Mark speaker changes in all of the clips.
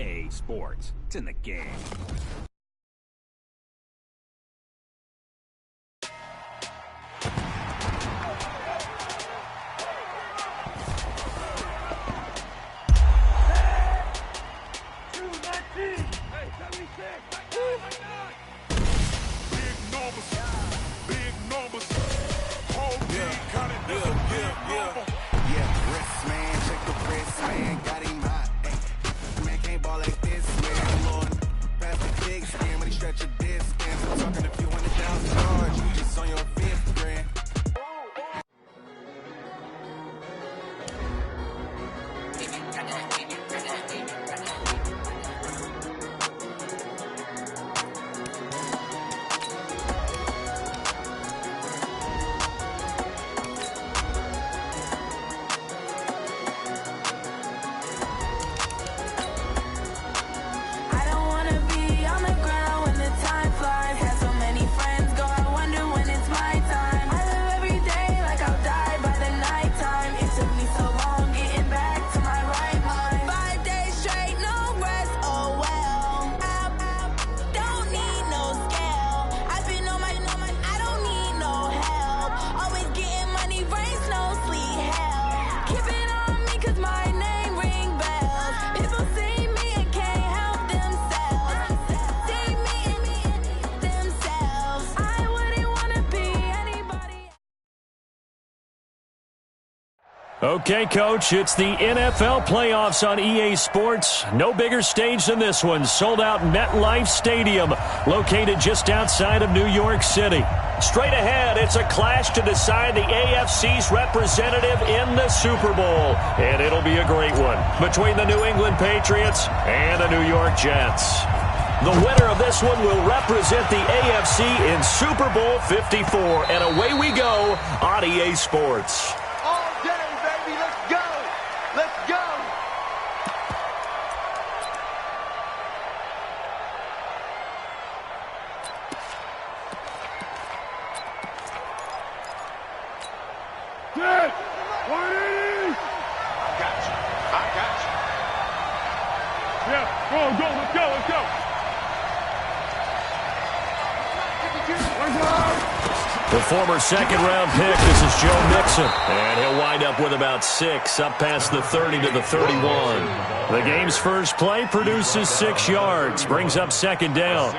Speaker 1: EA Sports. It's in the game.
Speaker 2: Okay, Coach, it's the NFL playoffs on EA Sports. No bigger stage than this one. Sold out MetLife Stadium, located just outside of New York City. Straight ahead, it's a clash to decide the AFC's representative in the Super Bowl. And it'll be a great one between the New England Patriots and the New York Jets. The winner of this one will represent the AFC in Super Bowl 54. And away we go on EA Sports. The former second-round pick, this is Joe Mixon. And he'll wind up with about 6, up past the 30 to the 31. The game's first play produces 6 yards, brings up second down.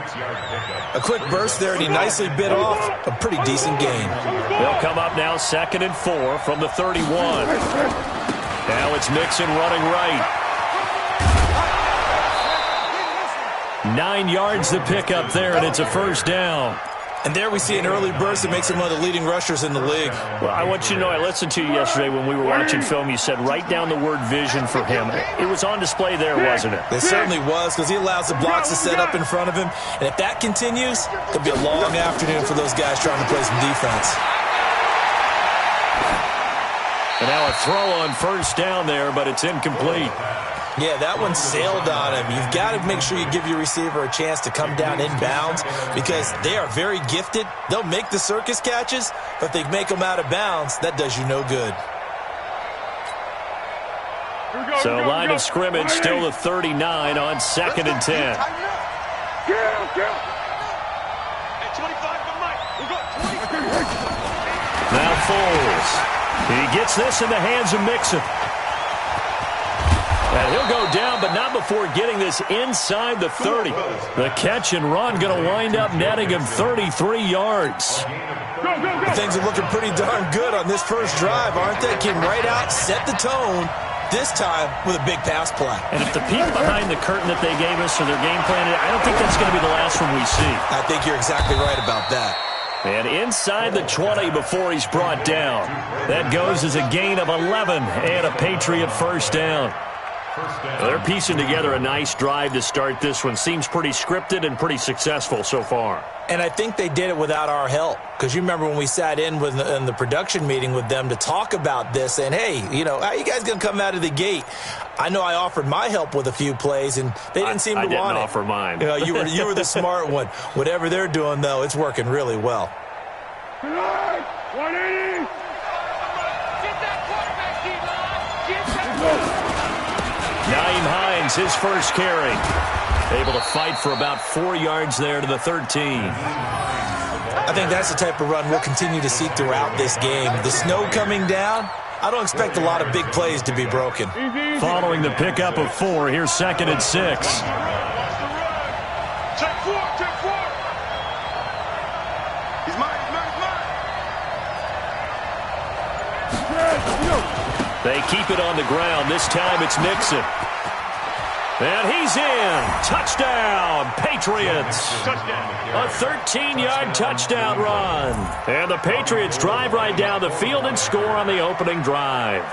Speaker 3: A quick burst there, and he nicely bit off a pretty decent gain.
Speaker 2: They'll come up now 2nd and 4 from the 31. Now it's Mixon running right. 9 yards the pickup there, and it's a first down.
Speaker 3: And there we see an early burst that makes him one of the leading rushers in the league.
Speaker 2: Well, I want you to know, I listened to you yesterday when we were watching film. You said write down the word vision for him. It was on display there, wasn't it?
Speaker 3: It certainly was, because he allows the blocks to set up in front of him. And if that continues, it'll be a long afternoon for those guys trying to play some defense.
Speaker 2: And now a throw on first down there, but it's incomplete.
Speaker 3: Yeah, that one sailed on him. You've got to make sure you give your receiver a chance to come down inbounds because they are very gifted. They'll make the circus catches, but if they make them out of bounds, that does you no good.
Speaker 2: So line of scrimmage, still the 39 on 2nd and 10. Now Foles. He gets this in the hands of Mixon. And he'll go down, but not before getting this inside the 30. The catch and run going to wind up netting him 33 yards.
Speaker 3: Things are looking pretty darn good on this first drive, aren't they? Came right out, set the tone, this time with a big pass play.
Speaker 2: And if the peek behind the curtain that they gave us or their game plan, I don't think that's going to be the last one we see.
Speaker 3: I think you're exactly right about that.
Speaker 2: And inside the 20 before he's brought down. That goes as a gain of 11 and a Patriot first down. Well, they're piecing together a nice drive to start this one. Seems pretty scripted and pretty successful so far.
Speaker 3: And I think they did it without our help. Because you remember when we sat in the production meeting with them to talk about this, and hey, you know, how are you guys going to come out of the gate? I know I offered my help with a few plays, and they didn't seem to want it.
Speaker 2: I didn't offer mine.
Speaker 3: You know, you were the smart one. Whatever they're doing, though, it's working really well.
Speaker 4: 180!
Speaker 2: Naeem finds his first carry. Able to fight for about 4 yards there to the 13.
Speaker 3: I think that's the type of run we'll continue to see throughout this game. The snow coming down, I don't expect a lot of big plays to be broken.
Speaker 2: Following the pickup of 4, here's 2nd and 6.
Speaker 4: Check 4, check 4. He's mine.
Speaker 2: They keep it on the ground. This time it's Mixon. And he's in. Touchdown, Patriots. A 13-yard touchdown run. And the Patriots drive right down the field and score on the opening drive.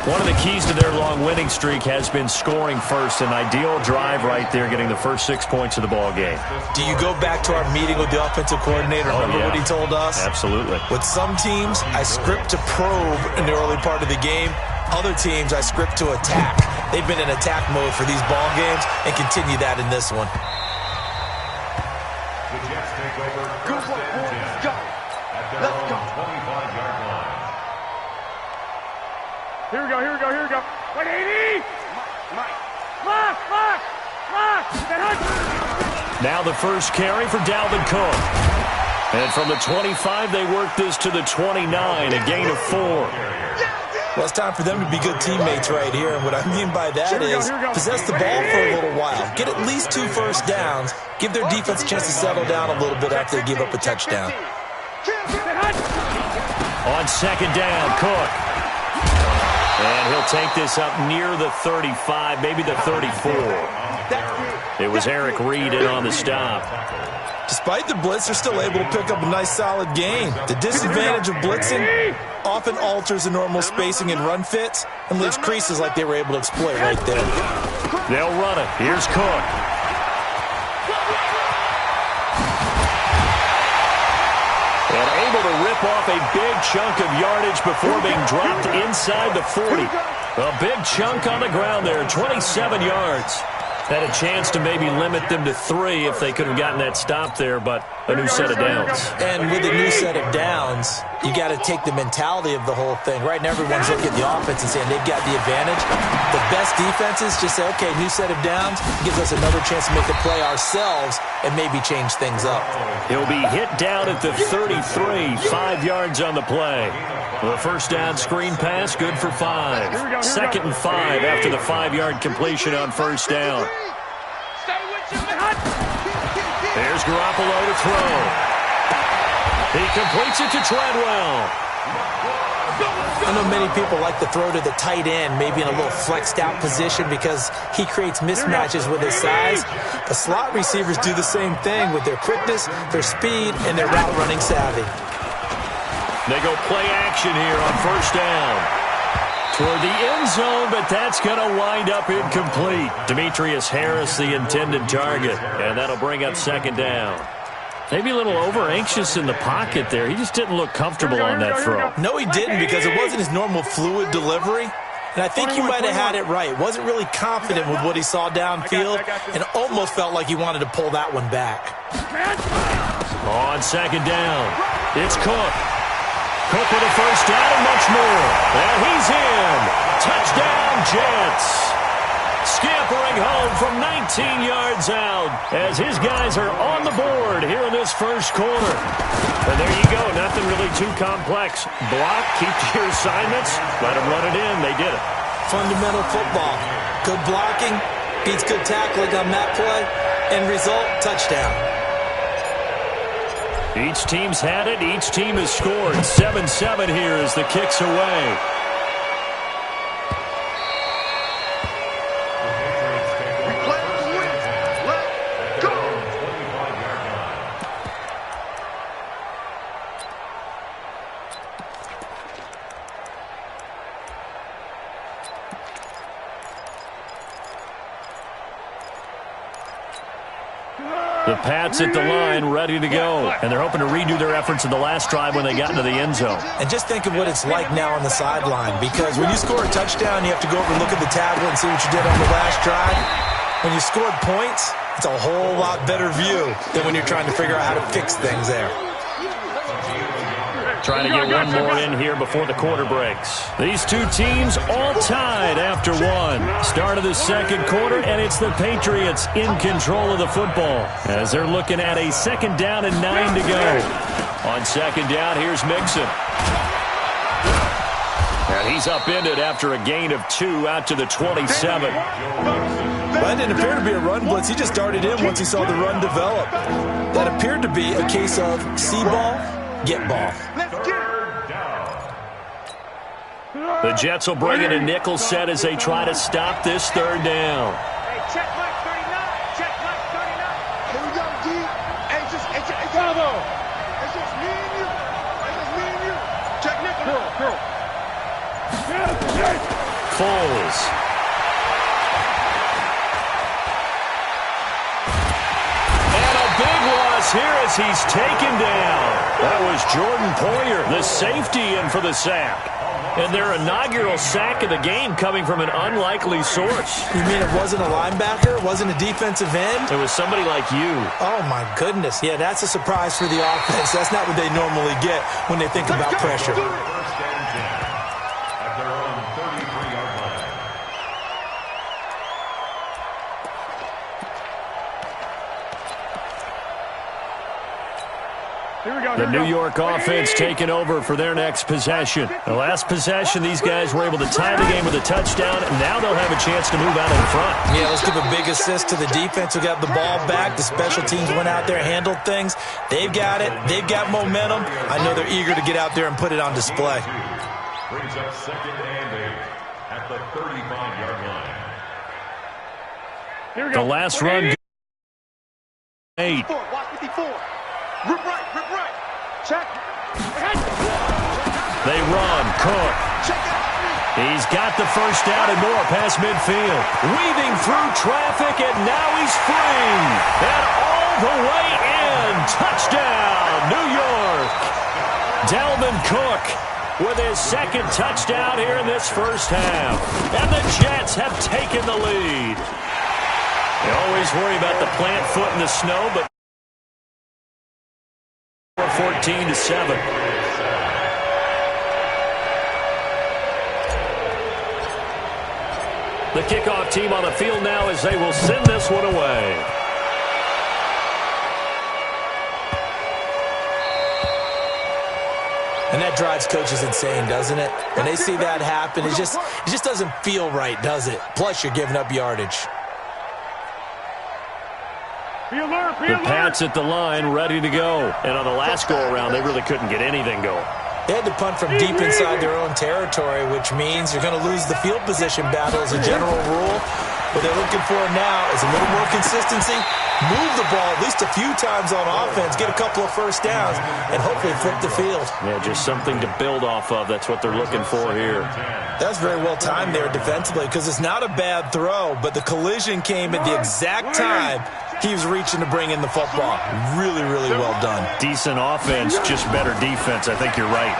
Speaker 2: One of the keys to their long winning streak has been scoring first. An ideal drive right there, getting the first 6 points of the ball game.
Speaker 3: Do you go back to our meeting with the offensive coordinator? Remember what he told us?
Speaker 2: Absolutely.
Speaker 3: With some teams, I script to probe in the early part of the game. Other teams, I script to attack. They've been in attack mode for these ball games and continue that in this one.
Speaker 4: The Jets take over. Let's go. Let's go. 25-yard line. Here we go. 180. Lock.
Speaker 2: Now the first carry for Dalvin Cook. And from the 25, they work this to the 29, a gain of 4.
Speaker 3: Well, it's time for them to be good teammates right here. And what I mean by that is possess the ball for a little while. Get at least 2 first downs. Give their defense a chance to settle down a little bit after they give up a touchdown.
Speaker 2: On 2nd down, Cook. And he'll take this up near the 35, maybe the 34. It was Eric Reed in on the stop.
Speaker 3: Despite the blitz, they're still able to pick up a nice solid gain. The disadvantage of blitzing often alters the normal spacing and run fits and leaves creases like they were able to exploit right there.
Speaker 2: They'll run it. Here's Cook. And able to rip off a big chunk of yardage before being dropped inside the 40. A big chunk on the ground there, 27 yards. Had a chance to maybe limit them to 3 if they could have gotten that stop there, but a new set of downs.
Speaker 3: And with a new set of downs, you got to take the mentality of the whole thing. Right now, everyone's looking at the offense and saying they've got the advantage. The best defenses just say, okay, new set of downs gives us another chance to make a play ourselves and maybe change things up.
Speaker 2: He'll be hit down at the 33, 5 yards on the play. The first down screen pass, good for 5. 2nd and 5 after the 5-yard completion on first down. There's Garoppolo to throw. He completes it to Treadwell.
Speaker 3: I know many people like to throw to the tight end, maybe in a little flexed out position because he creates mismatches with his size. The slot receivers do the same thing with their quickness, their speed, and their route running savvy.
Speaker 2: They go play action here on first down. Toward the end zone, but that's going to wind up incomplete. Demetrius Harris, the intended target, and that'll bring up 2nd down. Maybe a little over-anxious in the pocket there. He just didn't look comfortable on that throw.
Speaker 3: No, he didn't, because it wasn't his normal fluid delivery. And I think he might have had it right. Wasn't really confident with what he saw downfield and almost felt like he wanted to pull that one back.
Speaker 2: On 2nd down, it's Cook. Cook with a first down and much more. And he's in. Touchdown, Jets. Scampering home from 19 yards out as his guys are on the board here in this first quarter. And there you go. Nothing really too complex. Block, keep to your assignments, let them run it in. They did it.
Speaker 3: Fundamental football. Good blocking beats good tackling on that play. End result, touchdown.
Speaker 2: Each team's had it. Each team has scored. 7-7 here as the kick's away. The Pats at the line, ready to go. And they're hoping to redo their efforts in the last drive when they got into the end zone.
Speaker 3: And just think of what it's like now on the sideline, because when you score a touchdown, you have to go over and look at the tablet and see what you did on the last drive. When you scored points, it's a whole lot better view than when you're trying to figure out how to fix things there.
Speaker 2: trying to get one more in here before the quarter breaks. These two teams all tied after one. Start of the second quarter, and it's the Patriots in control of the football as they're looking at a 2nd down and 9 to go. On 2nd down, here's Mixon. And he's upended after a gain of 2 out to the 27.
Speaker 3: That didn't appear to be a run blitz. He just darted in once he saw the run develop. That appeared to be a case of see ball, get ball.
Speaker 2: The Jets will bring in a nickel set as they try to stop this 3rd down.
Speaker 5: Hey, check Mike 39. Check Mike 39. Here we go, G. Hey, it's Bravo. It's just me and you. It's just me and you. Check nickel. Girl.
Speaker 2: Foles. Big loss here as he's taken down. That was Jordan Poyer, the safety, in for the sack. And their inaugural sack of the game coming from an unlikely source.
Speaker 3: You mean it wasn't a linebacker? It wasn't a defensive end?
Speaker 2: It was somebody like you.
Speaker 3: Oh, my goodness. Yeah, that's a surprise for the offense. That's not what they normally get when they think about pressure.
Speaker 4: First and 10 at their own 33-yard line.
Speaker 2: The New York offense taking over for their next possession. The last possession, these guys were able to tie the game with a touchdown, and now they'll have a chance to move out in front.
Speaker 3: Yeah, let's give a big assist to the defense who got the ball back. The special teams went out there, handled things. They've got it. They've got momentum. I know they're eager to get out there and put it on display.
Speaker 4: Brings up 2nd and 8 at the 35-yard line.
Speaker 2: The last run. 8.
Speaker 5: Watch 54. Rip right. Check.
Speaker 2: They run. Cook. He's got the 1st down and more past midfield. Weaving through traffic, and now he's free. And all the way in. Touchdown, New York. Dalvin Cook with his 2nd touchdown here in this 1st half. And the Jets have taken the lead. They always worry about the plant foot in the snow, but 14-7. The kickoff team on the field now as they will send this one away.
Speaker 3: And that drives coaches insane, doesn't it? When they see that happen, it just doesn't feel right, does it? Plus, you're giving up yardage.
Speaker 2: The Pats at the line, ready to go. And on the last go-around, they really couldn't get anything going.
Speaker 3: They had to punt from deep inside their own territory, which means you're going to lose the field position battle as a general rule. What they're looking for now is a little more consistency, move the ball at least a few times on offense, get a couple of 1st downs, and hopefully flip the field.
Speaker 2: Yeah, just something to build off of. That's what they're looking for here.
Speaker 3: That's very well timed there defensively because it's not a bad throw, but the collision came at the exact time he was reaching to bring in the football. Really, really well done.
Speaker 2: Decent offense, just better defense. I think you're right.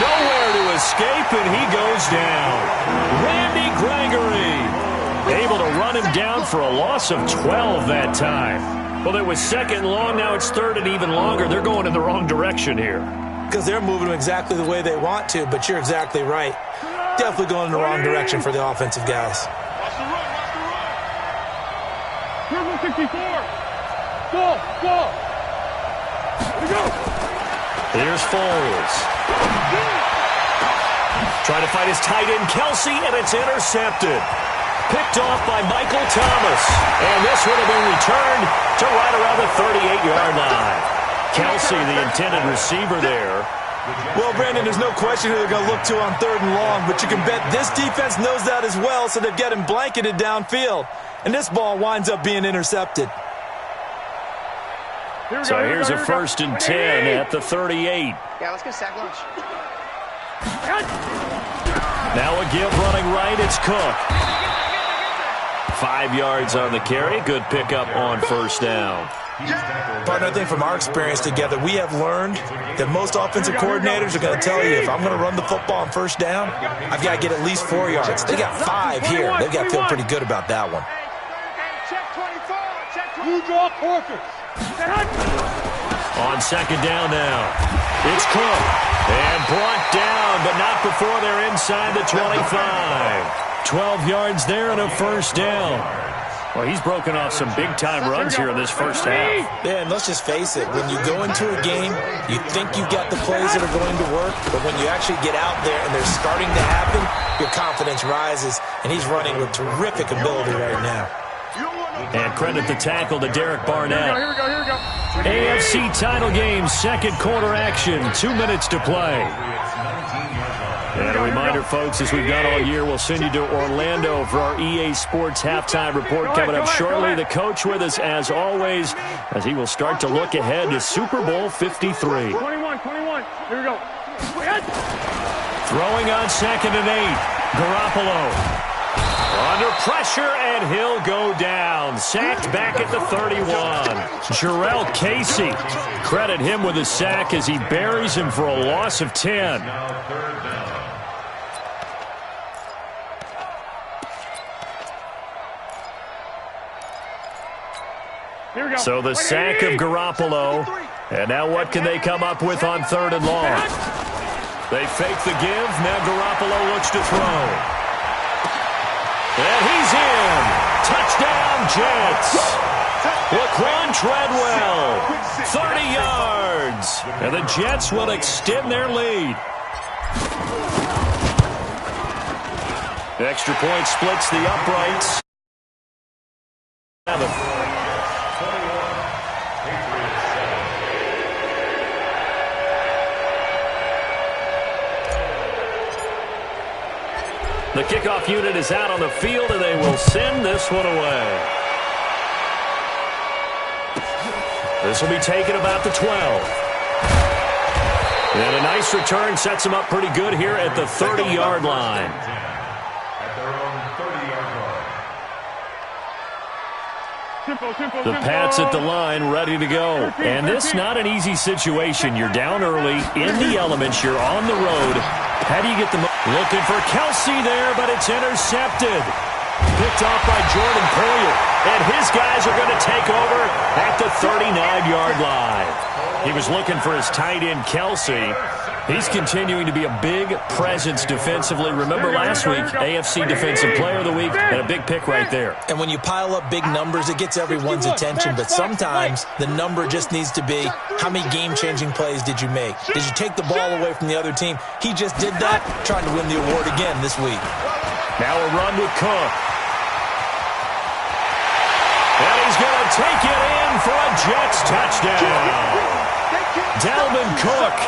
Speaker 2: Nowhere to escape, and he goes down. Randy Gregory able to run him down for a loss of 12 that time. Well, it was 2nd long. Now it's 3rd and even longer. They're going in the wrong direction here.
Speaker 3: Because they're moving them exactly the way they want to, but you're exactly right. Definitely going in the wrong direction for the offensive guys.
Speaker 5: Watch the run. 64. Go. Here we go.
Speaker 2: Here's Foles. Trying to fight his tight end, Kelsey, and it's intercepted. Picked off by Michael Thomas. And this would have been returned to right around the 38-yard line. Kelsey, the intended receiver there.
Speaker 3: Well, Brandon, there's no question who they're going to look to on 3rd and long, but you can bet this defense knows that as well, so they've got him blanketed downfield. And this ball winds up being intercepted.
Speaker 2: So here's a 1st and 10 at the 38.
Speaker 5: Yeah, let's get sack lunch.
Speaker 2: Now a give running right, it's Cook. 5 yards on the carry. Good pickup on 1st down.
Speaker 3: Partner, I think from our experience together, we have learned that most offensive coordinators are going to tell you, if I'm going to run the football on 1st down, I've got to get at least 4 yards. They got 5 here. They've got to feel pretty good about that one.
Speaker 5: Check 24. Check 24. You draw quarters.
Speaker 2: On second down now. It's Cook. And brought down, but not before they're inside the 25. 12 yards there and a first down. Well, he's broken off some big-time runs here in this first half.
Speaker 3: Yeah, and let's just face it. When you go into a game, you think you've got the plays that are going to work, but when you actually get out there and they're starting to happen, your confidence rises, and he's running with terrific ability right now.
Speaker 2: And credit the tackle to Derek Barnett.
Speaker 5: Here we go.
Speaker 2: AFC title game, second quarter action, 2 minutes to play. And a reminder, folks, as we've done all year, we'll send you to Orlando for our EA Sports halftime report coming up shortly. The coach with us, as always, as he will start to look ahead to Super Bowl 53.
Speaker 5: 21. Here we go.
Speaker 2: Throwing on 2nd and 8. Garoppolo. Under pressure, and he'll go down. Sacked back at the 31. Jarrell Casey. Credit him with a sack as he buries him for a loss of 10. So the sack of Garoppolo. And now what can they come up with on 3rd and long? They fake the give. Now Garoppolo looks to throw. And he's in. Touchdown, Jets. Laquan Treadwell, 30 yards. And the Jets will extend their lead. The extra point splits the uprights. The kickoff unit is out on the field, and they will send this one away. This will be taken about the 12. And a nice return sets them up pretty good here at the 30-yard line. The Pats at the line, ready to go. And this not an easy situation. You're down early, in the elements, you're on the road. How do you get them? Looking for Kelsey there, but it's intercepted. Picked off by Jordan Poyer. And his guys are going to take over at the 39-yard line. He was looking for his tight end, Kelsey. He's continuing to be a big presence defensively. Remember last week, AFC Defensive Player of the Week, and a big pick right there.
Speaker 3: And when you pile up big numbers, it gets everyone's attention. But sometimes the number just needs to be, how many game-changing plays did you make? Did you take the ball away from the other team? He just did that, trying to win the award again this week.
Speaker 2: Now a run with Cook. And he's going to take it in for a Jets touchdown. Dalvin Cook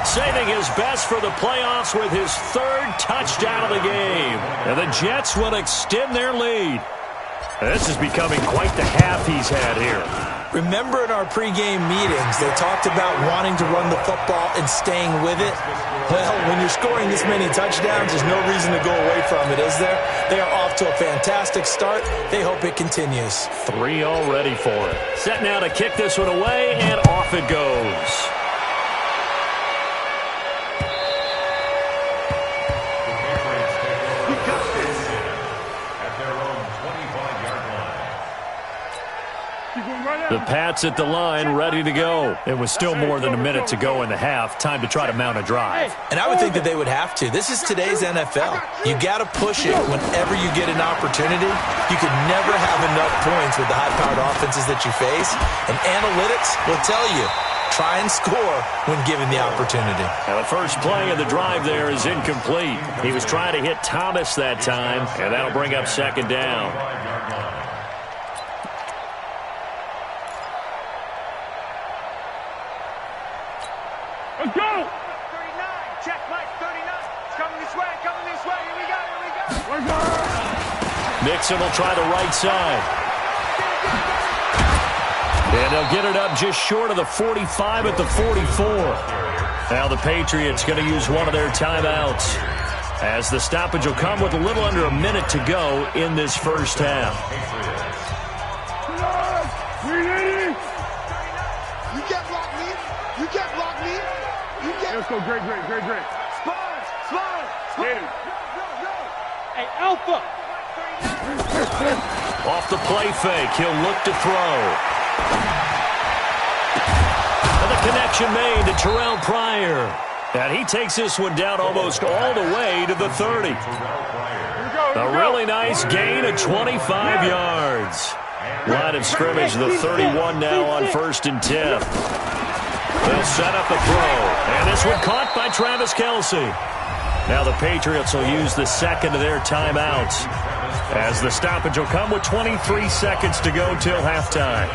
Speaker 2: saving his best for the playoffs with his 3rd touchdown of the game. And the Jets will extend their lead. This is becoming quite the half he's had here.
Speaker 3: Remember in our pregame meetings, they talked about wanting to run the football and staying with it? Well, when you're scoring this many touchdowns, there's no reason to go away from it, is there? They are off to a fantastic start. They hope it continues.
Speaker 2: 3 already for it. Set now to kick this one away, and off it goes. The Pats at the line, ready to go. It was still more than a minute to go in the half. Time to try to mount a drive.
Speaker 3: And I would think that they would have to. This is today's NFL. You got to push it whenever you get an opportunity. You can never have enough points with the high-powered offenses that you face. And analytics will tell you, try and score when given the opportunity.
Speaker 2: Now the first play of the drive there is incomplete. He was trying to hit Thomas that time, and that'll bring up 2nd down.
Speaker 5: Let's go! 39. Check, Mike, 39. It's coming this way, Here we go.
Speaker 2: Nixon will try the right side. And they'll get it up just short of the 45 at the 44. Now the Patriots going to use one of their timeouts, as the stoppage will come with a little under a minute to go in this first half.
Speaker 5: You can't block me. Let's go, great. Spawn. Hey, Alpha.
Speaker 2: Off the play fake, he'll look to throw. And the connection made to Terrell Pryor. And he takes this one down almost all the way to the 30. A really nice gain of 25 yards. Line of scrimmage, the 31 now on 1st and 10. They'll set up the throw. And this one caught by Travis Kelce. Now the Patriots will use the second of their timeouts, as the stoppage will come with 23 seconds to go till halftime.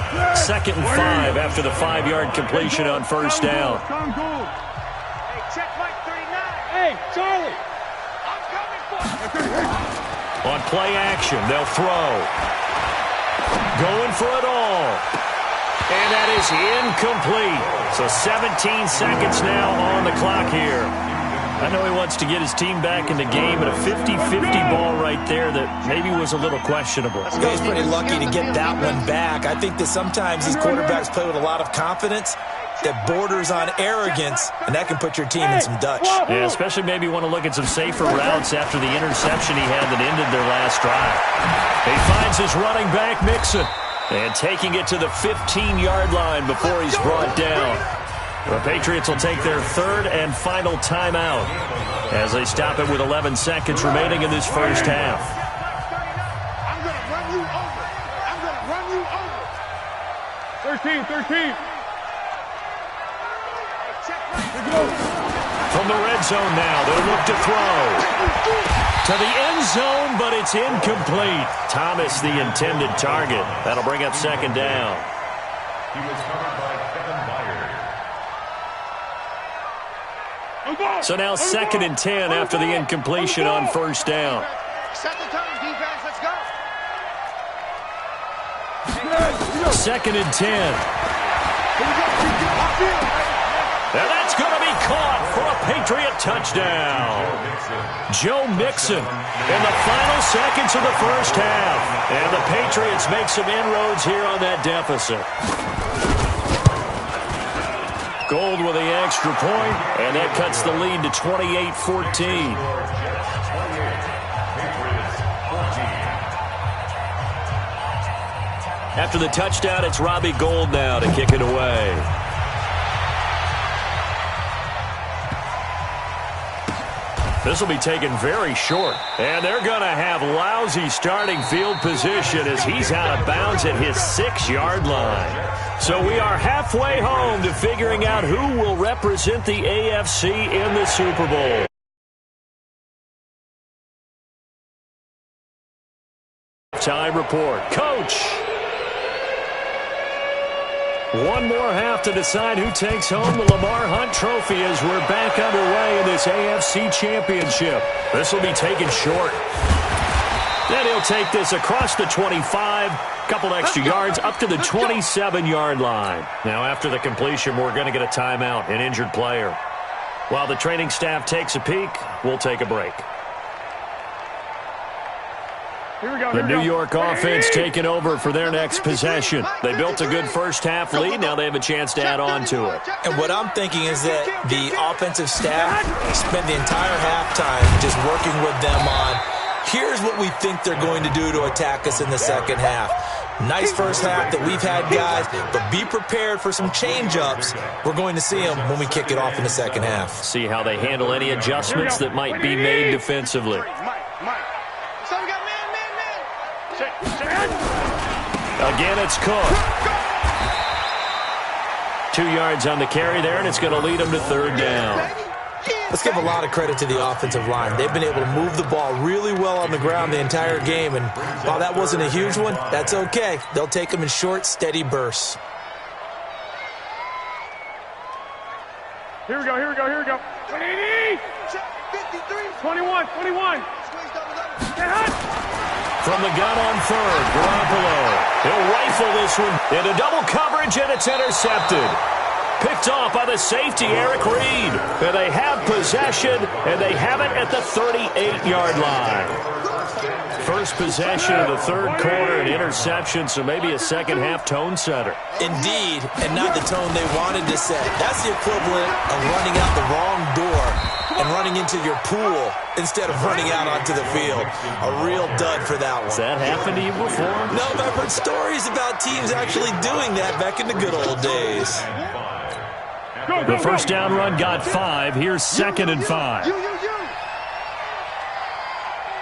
Speaker 2: 2nd and 5 after the 5-yard completion on 1st down.
Speaker 5: Hey, check Mike 39. Hey, Charlie. I'm coming for you.
Speaker 2: On play action, they'll throw. Going for it all. And that is incomplete. So 17 seconds now on the clock here. I know he wants to get his team back in the game, but a 50-50 ball right there that maybe was a little questionable.
Speaker 3: He was pretty lucky to get that one back. I think that sometimes these quarterbacks play with a lot of confidence that borders on arrogance, and that can put your team in some Dutch.
Speaker 2: Yeah, especially maybe want to look at some safer routes after the interception he had that ended their last drive. He finds his running back, Mixon, and taking it to the 15-yard line before he's brought down. The Patriots will take their 3rd and final timeout as they stop it with 11 seconds remaining in this first half.
Speaker 5: I'm going to run you over. I'm going to run you over. 13.
Speaker 2: From the red zone now, they'll look to throw. To the end zone, but it's incomplete. Thomas, the intended target. That'll bring up 2nd down.
Speaker 4: He was covered by Kevin Byard.
Speaker 2: So now 2nd and 10 after the incompletion on 1st down.
Speaker 5: Set the tone, defense. Let's go.
Speaker 2: 2nd and 10. And that's going to be caught for a Patriot touchdown. Joe Mixon in the final seconds of the first half. And the Patriots make some inroads here on that deficit. Gold with the extra point, and that cuts the lead to 28-14. After the touchdown, it's Robbie Gould now to kick it away. This will be taken very short, and they're going to have lousy starting field position as he's out of bounds at his 6-yard line. So we are halfway home to figuring out who will represent the AFC in the Super Bowl. Time report. Coach. One more half to decide who takes home the Lamar Hunt Trophy as we're back underway in this AFC Championship. This will be taken short. Then he'll take this across the 25, couple extra yards, up to the 27-yard line. Now, after the completion, we're going to get a timeout, an injured player. While the training staff takes a peek, we'll take a break. The New York offense taking over for their next possession. They built a good first half lead. Now they have a chance to add on to it.
Speaker 3: And what I'm thinking is that the offensive staff spent the entire halftime just working with them on, here's what we think they're going to do to attack us in the second half. Nice first half that we've had, guys, but be prepared for some change-ups. We're going to see them when we kick it off in the second half.
Speaker 2: See how they handle any adjustments that might be made defensively. Again, it's Cook. 2 yards on the carry there, and it's going to lead them to 3rd down.
Speaker 3: Let's give a lot of credit to the offensive line. They've been able to move the ball really well on the ground the entire game, and while that wasn't a huge one, that's okay. They'll take them in short, steady bursts.
Speaker 6: Here we go. 21.
Speaker 2: From the gun on 3rd, Garoppolo. He'll rifle this one into double coverage, and it's intercepted. Picked off by the safety, Eric Reed. And they have possession, and they have it at the 38-yard line. First possession of the 3rd quarter, an interception, so maybe a second-half tone setter.
Speaker 3: Indeed, and not the tone they wanted to set. That's the equivalent of running out the wrong door and running running into your pool instead of running out onto the field. A real dud for that one.
Speaker 2: Has that happened to you before?
Speaker 3: No, but I've heard stories about teams actually doing that back in the good old days.
Speaker 2: The first down run got 5. Here's 2nd and 5.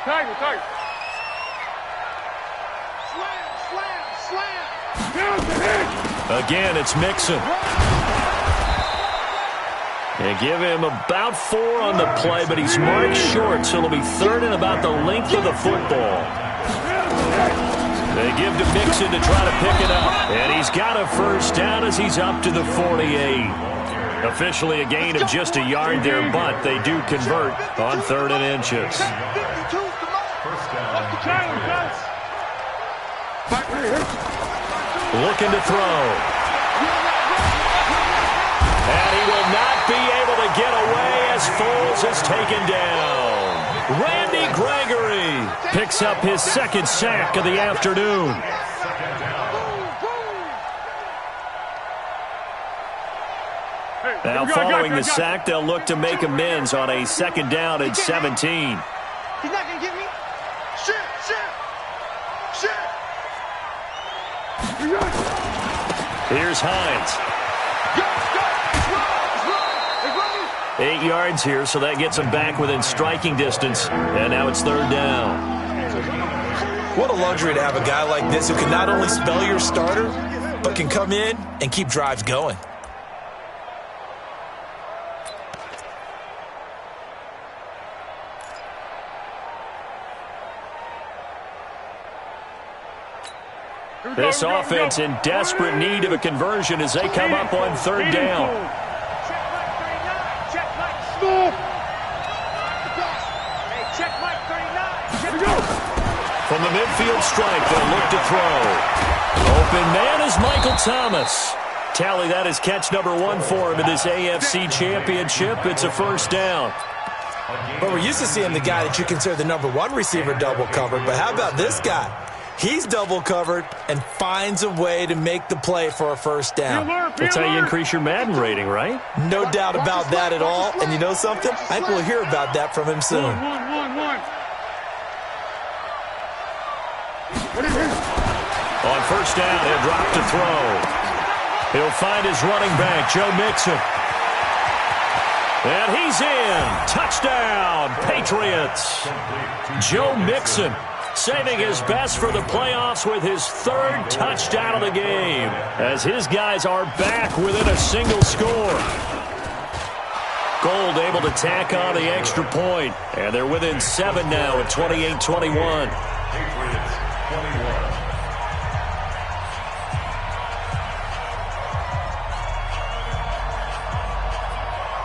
Speaker 6: Tiger. Slam.
Speaker 2: Again, it's Mixon. They give him about 4 on the play, but he's marked short, so it'll be 3rd and about the length of the football. They give to Mixon to try to pick it up, and he's got a first down as he's up to the 48. Officially a gain of just a yard there, but they do convert on 3rd and inches. Looking to throw. And he will not be able to get away as Foles is taken down. Randy Gregory picks up his 2nd sack of the afternoon. Now following the sack, they'll look to make amends on a 2nd down and 17.
Speaker 5: He's not going to get me. Shit.
Speaker 2: Here's Hines. 8 yards here, so that gets him back within striking distance. And now it's 3rd down.
Speaker 3: What a luxury to have a guy like this who can not only spell your starter, but can come in and keep drives going.
Speaker 2: This offense in desperate need of a conversion as they come up on 3rd down. From the midfield stripe, they'll look to throw. Open man is Michael Thomas. Tally, that is catch number 1 for him in this AFC Championship. It's a first down.
Speaker 3: But we're used to seeing the guy that you consider the number 1 receiver double covered. But how about this guy? He's double covered and finds a way to make the play for a first down.
Speaker 2: That's how you increase your Madden rating, right?
Speaker 3: No doubt about that at all. And you know something? I think we'll hear about that from him soon.
Speaker 2: On first down, he'll drop to throw. He'll find his running back, Joe Mixon. And he's in. Touchdown, Patriots. Joe Mixon saving his best for the playoffs with his 3rd touchdown of the game, as his guys are back within a single score. Gold able to tack on the extra point, and they're within 7 now at 28-21.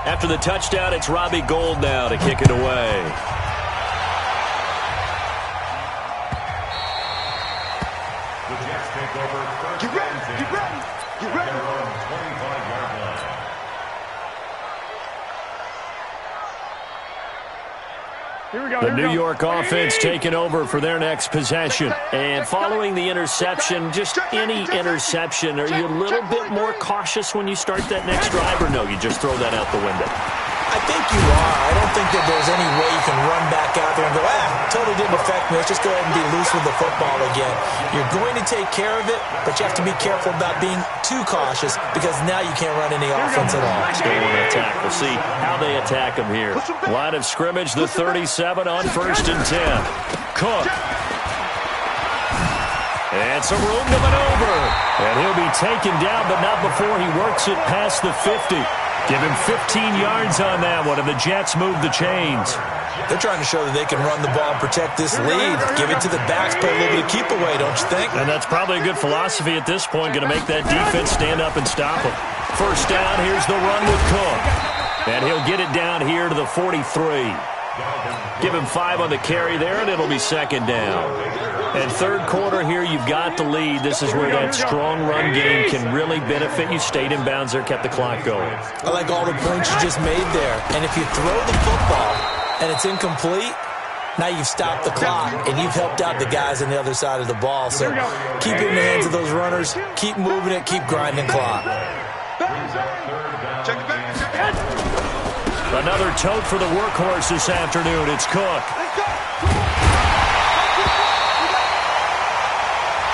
Speaker 2: After the touchdown, it's Robbie Gould now to kick it away. The New York offense taking over for their next possession. And following the interception, just any interception, are you a little bit more cautious when you start that next drive, or no, you just throw that out the window?
Speaker 3: I think you are. I don't think that there's any way you can run back out there and go, totally didn't affect me. Let's just go ahead and be loose with the football again. You're going to take care of it, but you have to be careful about being too cautious because now you can't run any offense at all.
Speaker 2: Still want to attack. We'll see how they attack him here. Line of scrimmage, the 37 on 1st and 10. Cook. And some room to maneuver. And he'll be taken down, but not before he works it past the 50. Give him 15 yards on that one, and the Jets move the chains.
Speaker 3: They're trying to show that they can run the ball and protect this lead. Give it to the backs, play a little bit of keep away, don't you think?
Speaker 2: And that's probably a good philosophy at this point, going to make that defense stand up and stop them. First down, here's the run with Cook. And he'll get it down here to the 43. Give him 5 on the carry there, and it'll be 2nd down. And 3rd quarter here, you've got the lead. This is where that strong run game can really benefit you. Stayed in bounds there, kept the clock going.
Speaker 3: I like all the points you just made there. And if you throw the football and it's incomplete, now you've stopped the clock and you've helped out the guys on the other side of the ball. So keep it in the hands of those runners. Keep moving it. Keep grinding clock.
Speaker 5: Check it back.
Speaker 2: Another tote for the workhorse this afternoon. It's Cook.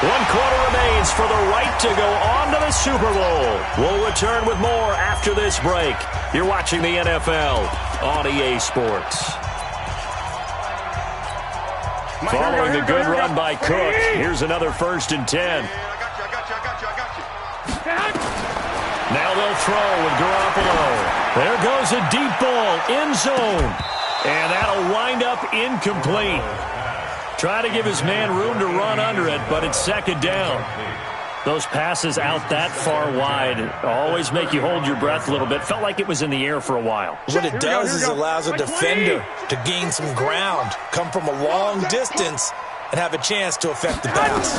Speaker 2: 1 quarter remains for the right to go on to the Super Bowl. We'll return with more after this break. You're watching the NFL on EA Sports. Following a good run by Cook, here's another 1st and 10. Now they'll throw with Garoppolo. There goes a deep ball, end zone. And that'll wind up incomplete. Try to give his man room to run under it, but it's 2nd down. Those passes out that far wide always make you hold your breath a little bit. Felt like it was in the air for a while.
Speaker 3: What it does is allows a defender to gain some ground, come from a long distance, and have a chance to affect the pass.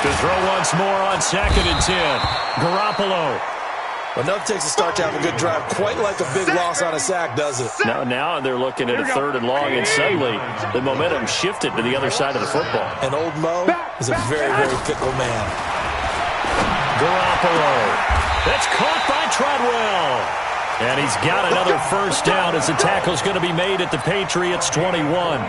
Speaker 2: To throw once more on 2nd and 10. Garoppolo.
Speaker 3: Enough takes a start to have a good drive, quite like a big loss on a sack, does it?
Speaker 2: Now they're looking at a 3rd and long, and suddenly the momentum shifted to the other side of the football.
Speaker 3: And old Mo is a very, very fickle man.
Speaker 2: Garoppolo. That's caught by Treadwell. And he's got another 1st down as the tackle's going to be made at the Patriots' 21.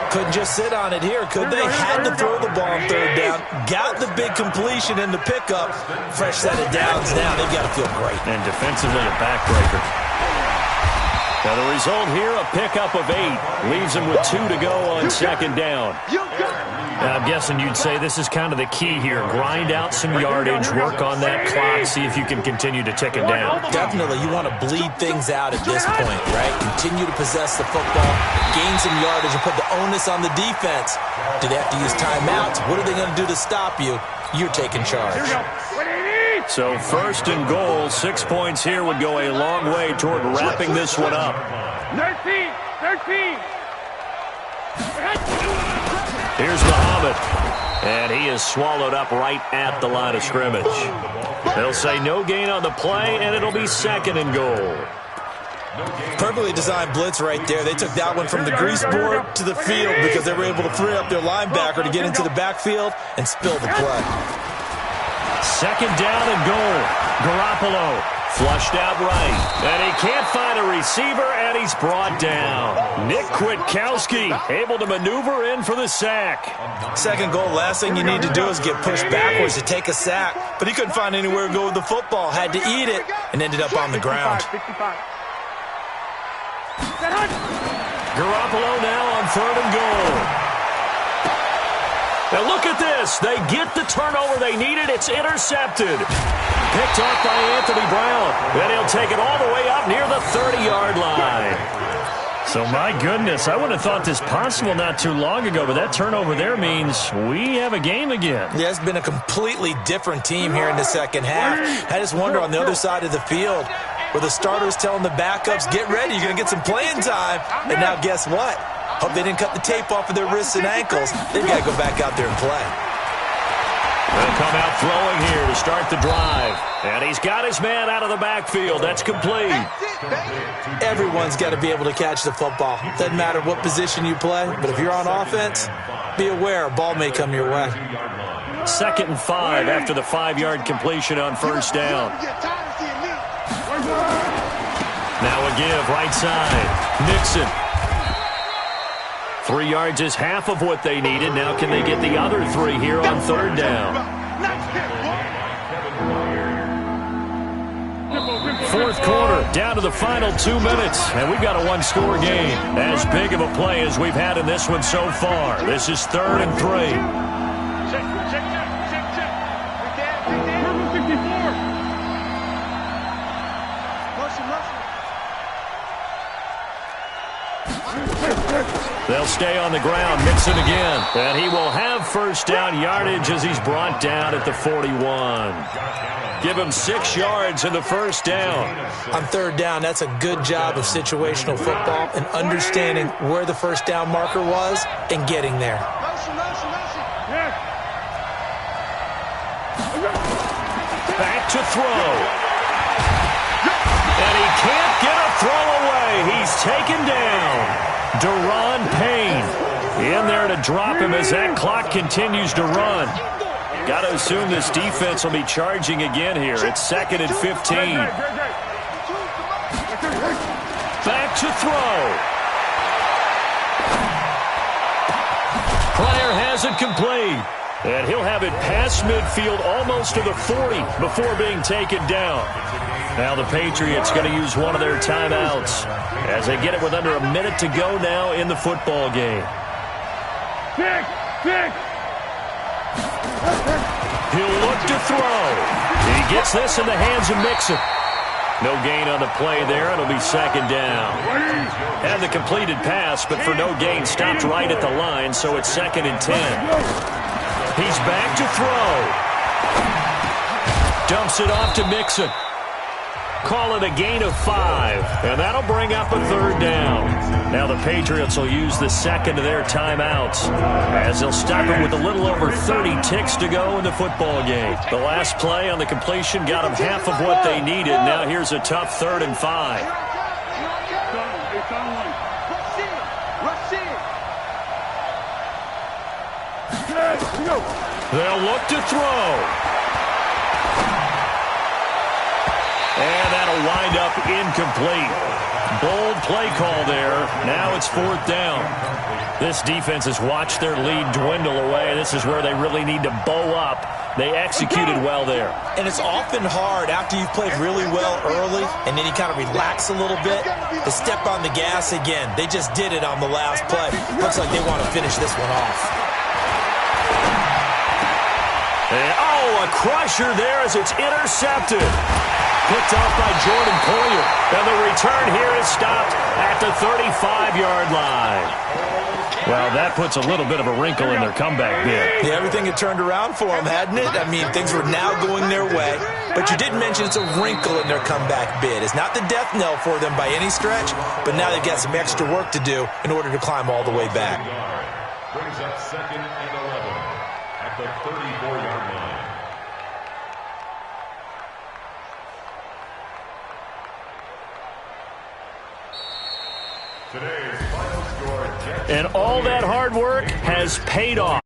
Speaker 3: Couldn't just sit on it here, could they? Had to throw the ball on 3rd down. Got the big completion in the pickup. Fresh set of downs now. They've got to feel great.
Speaker 2: And defensively a backbreaker. Now the result here, a pickup of 8. Leaves him with 2 to go on 2nd down. Now, I'm guessing you'd say this is kind of the key here. Grind out some yardage, work on that clock, see if you can continue to tick it down.
Speaker 3: Definitely, you want to bleed things out at this point, right? Continue to possess the football, gain some yardage, and put the onus on the defense. Do they have to use timeouts? What are they going to do to stop you? You're taking charge.
Speaker 2: So 1st and goal, 6 points here would go a long way toward wrapping this one up.
Speaker 6: 13.
Speaker 2: Here's Muhammad, and he is swallowed up right at the line of scrimmage. They'll say no gain on the play, and it'll be 2nd and goal.
Speaker 3: Perfectly designed blitz right there. They took that one from the grease board to the field because they were able to free up their linebacker to get into the backfield and spill the play.
Speaker 2: 2nd down and goal. Garoppolo flushed out right. And he can't find a receiver, and he's brought down. Nick Kwiatkowski able to maneuver in for the sack.
Speaker 3: 2nd goal, last thing you need to do is get pushed backwards to take a sack. But he couldn't find anywhere to go with the football. Had to eat it and ended up on the ground.
Speaker 2: Garoppolo now on 3rd and goal. Now look at this. They get the turnover they needed. It's intercepted. Picked off by Anthony Brown. And he'll take it all the way up near the 30-yard line. So, my goodness, I would have thought this possible not too long ago, but that turnover there means we have a game again.
Speaker 3: Yeah, it's been a completely different team here in the 2nd half. I just wonder on the other side of the field where the starters telling the backups, get ready, you're going to get some playing time. And now guess what? Hope they didn't cut the tape off of their wrists and ankles. They've got to go back out there and play.
Speaker 2: They'll come out throwing here to start the drive. And he's got his man out of the backfield. That's complete.
Speaker 3: Everyone's got to be able to catch the football. Doesn't matter what position you play, but if you're on offense, be aware a ball may come your way.
Speaker 2: 2nd and 5 after the 5-yard completion on 1st down. Now a give right side. Nixon. 3 yards is half of what they needed. Now can they get the other 3 here on 3rd down? 4th quarter, down to the final 2 minutes, and we've got a 1-score game. As big of a play as we've had in this one so far. This is 3rd and 3. They'll stay on the ground. Mixon again. And he will have 1st down yardage as he's brought down at the 41. Give him 6 yards in the 1st down.
Speaker 3: On 3rd down, that's a good job of situational football and understanding where the 1st down marker was and getting there.
Speaker 2: Back to throw. And he can't get a throw away. He's taken down. Deron Payne in there to drop him as that clock continues to run. Got to assume this defense will be charging again here. It's 2nd and 15. to throw. Pryor has it complete. And he'll have it past midfield almost to the 40 before being taken down. Now the Patriots going to use one of their timeouts as they get it with under a minute to go now in the football game. He'll look to throw. He gets this in the hands of Mixon. No gain on the play there. It'll be second down. Had the completed pass, but for no gain, stopped right at the line, so it's 2nd and 10. He's back to throw. Dumps it off to Mixon. Call it a gain of 5, and that'll bring up a 3rd down. Now the Patriots will use the second of their timeouts as they'll stop it with a little over 30 ticks to go in the football game. The last play on the completion got them half of what they needed. Now here's a tough 3rd and 5. They'll look to throw. And that'll wind up incomplete. Bold play call there. Now it's 4th down. This defense has watched their lead dwindle away. This is where they really need to bow up. They executed well there.
Speaker 3: And it's often hard after you've played really well early and then you kind of relax a little bit to step on the gas again. They just did it on the last play. Looks like they want to finish this one off.
Speaker 2: And, a crusher there as it's intercepted. Picked off by Jordan Poyer. And the return here is stopped at the 35-yard line. Well, that puts a little bit of a wrinkle in their comeback bid.
Speaker 3: Yeah, everything had turned around for them, hadn't it? I mean, things were now going their way. But you did mention it's a wrinkle in their comeback bid. It's not the death knell for them by any stretch, but now they've got some extra work to do in order to climb all the way back.
Speaker 4: Brings up 2nd and 11 at the 34-yard line. Today's final score,
Speaker 2: And all that hard work has paid off.